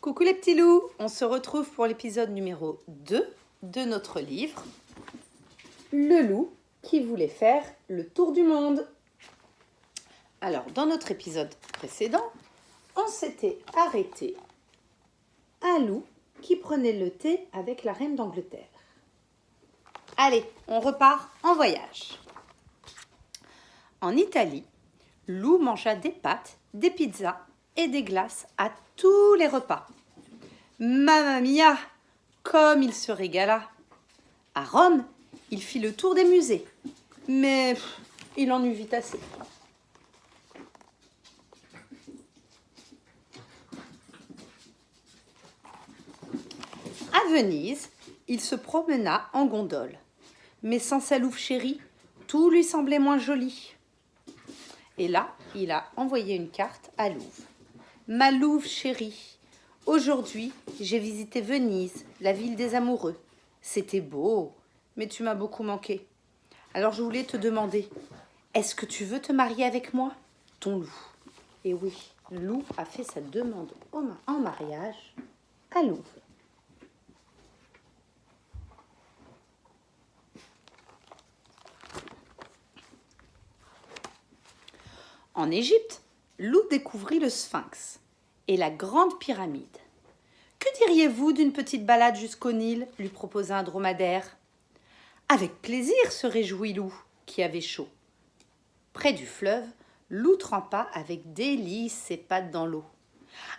Coucou les petits loups, on se retrouve pour l'épisode numéro 2 de notre livre Le loup qui voulait faire le tour du monde. Alors, dans notre épisode précédent, on s'était arrêté à un loup qui prenait le thé avec la reine d'Angleterre. Allez, on repart en voyage. En Italie, Lou mangea des pâtes, des pizzas et des glaces à tous les repas. Mamma mia, comme il se régala. À Rome, il fit le tour des musées, mais il en eut vite assez. À Venise, il se promena en gondole, mais sans sa louve chérie, tout lui semblait moins joli. Et là, il a envoyé une carte à Louve. Ma louve chérie, aujourd'hui, j'ai visité Venise, la ville des amoureux. C'était beau, mais tu m'as beaucoup manqué. Alors je voulais te demander, est-ce que tu veux te marier avec moi, ton loup? Et oui, Lou a fait sa demande en mariage à Louve. En Égypte, Lou découvrit le Sphinx et la grande pyramide. Que diriez-vous d'une petite balade jusqu'au Nil, lui proposa un dromadaire. Avec plaisir, se réjouit Lou, qui avait chaud. Près du fleuve, Lou trempa avec délice ses pattes dans l'eau.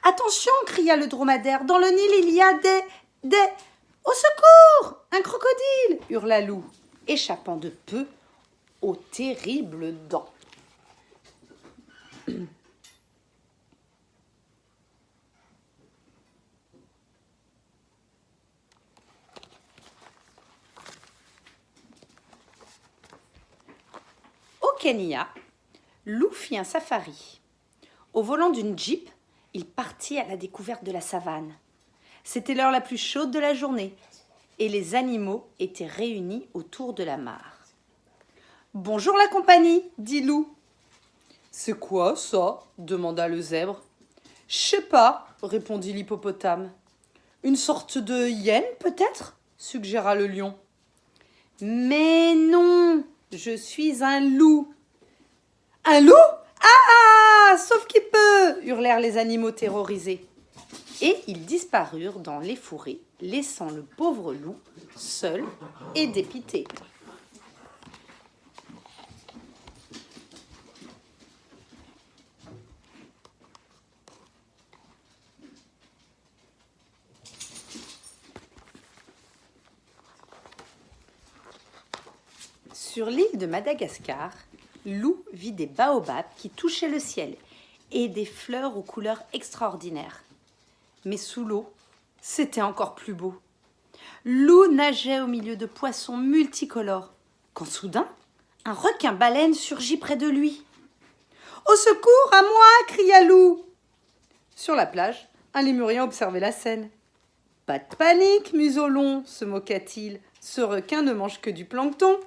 Attention, cria le dromadaire, dans le Nil il y a des... Au secours, un crocodile, hurla Lou, échappant de peu aux terribles dents. Au Kenya, Lou fit un safari. Au volant d'une jeep, il partit à la découverte de la savane. C'était l'heure la plus chaude de la journée et les animaux étaient réunis autour de la mare. « Bonjour la compagnie, dit Lou. « C'est quoi ça ?» demanda le zèbre. « Je sais pas, répondit l'hippopotame. « Une sorte de hyène peut-être ?» suggéra le lion. « Mais non, je suis un loup. »« Un loup ? Ah, sauf qui peut !» hurlèrent les animaux terrorisés. Et ils disparurent dans les fourrés, laissant le pauvre loup seul et dépité. Sur l'île de Madagascar, Lou vit des baobabs qui touchaient le ciel et des fleurs aux couleurs extraordinaires. Mais sous l'eau, c'était encore plus beau. Lou nageait au milieu de poissons multicolores, quand soudain, un requin-baleine surgit près de lui. « Au secours, à moi !» cria Lou. Sur la plage, un lémurien observait la scène. « Pas de panique, museau-long !» se moqua-t-il. « Ce requin ne mange que du plancton. »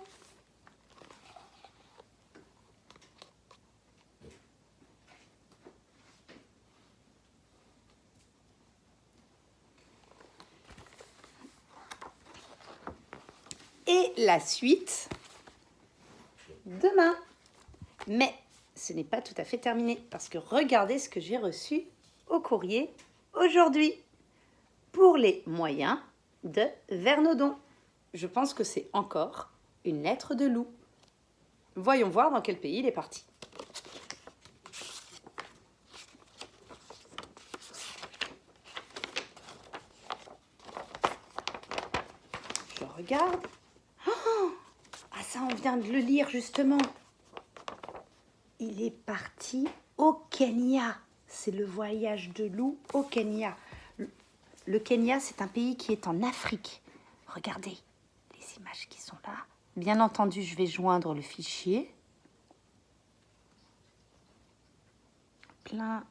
Et la suite, demain. Mais ce n'est pas tout à fait terminé, parce que regardez ce que j'ai reçu au courrier aujourd'hui. Pour les moyens de Vernodon. Je pense que c'est encore une lettre de Lou. Voyons voir dans quel pays il est parti. Je regarde. Ah ça, on vient de le lire justement. Il est parti au Kenya. C'est le voyage de Lou au Kenya. Le Kenya, c'est un pays qui est en Afrique. Regardez les images qui sont là. Bien entendu, je vais joindre le fichier. Plein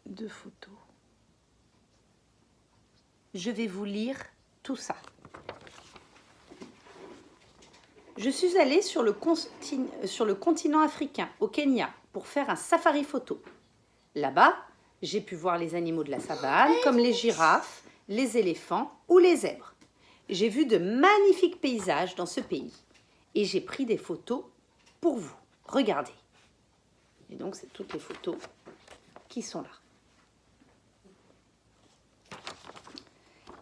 de photos. Je vais vous lire tout ça. Je suis allée sur le continent africain, au Kenya, pour faire un safari photo. Là-bas, J'ai pu voir les animaux de la savane, comme les girafes, les éléphants ou les zèbres. J'ai vu de magnifiques paysages dans ce pays. Et j'ai pris des photos pour vous. Regardez. Et donc, c'est toutes les photos qui sont là.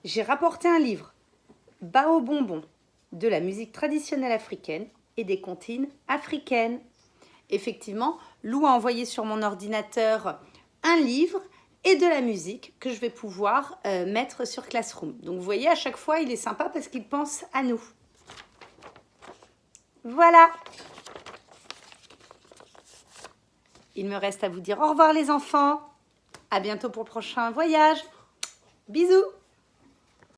J'ai rapporté un livre, Bao Bonbon, de la musique traditionnelle africaine et des comptines africaines. Effectivement, Lou a envoyé sur mon ordinateur un livre et de la musique que je vais pouvoir mettre sur Classroom. Donc vous voyez, à chaque fois, il est sympa parce qu'il pense à nous. Voilà. Il me reste à vous dire au revoir les enfants. À bientôt pour le prochain voyage. Bisous.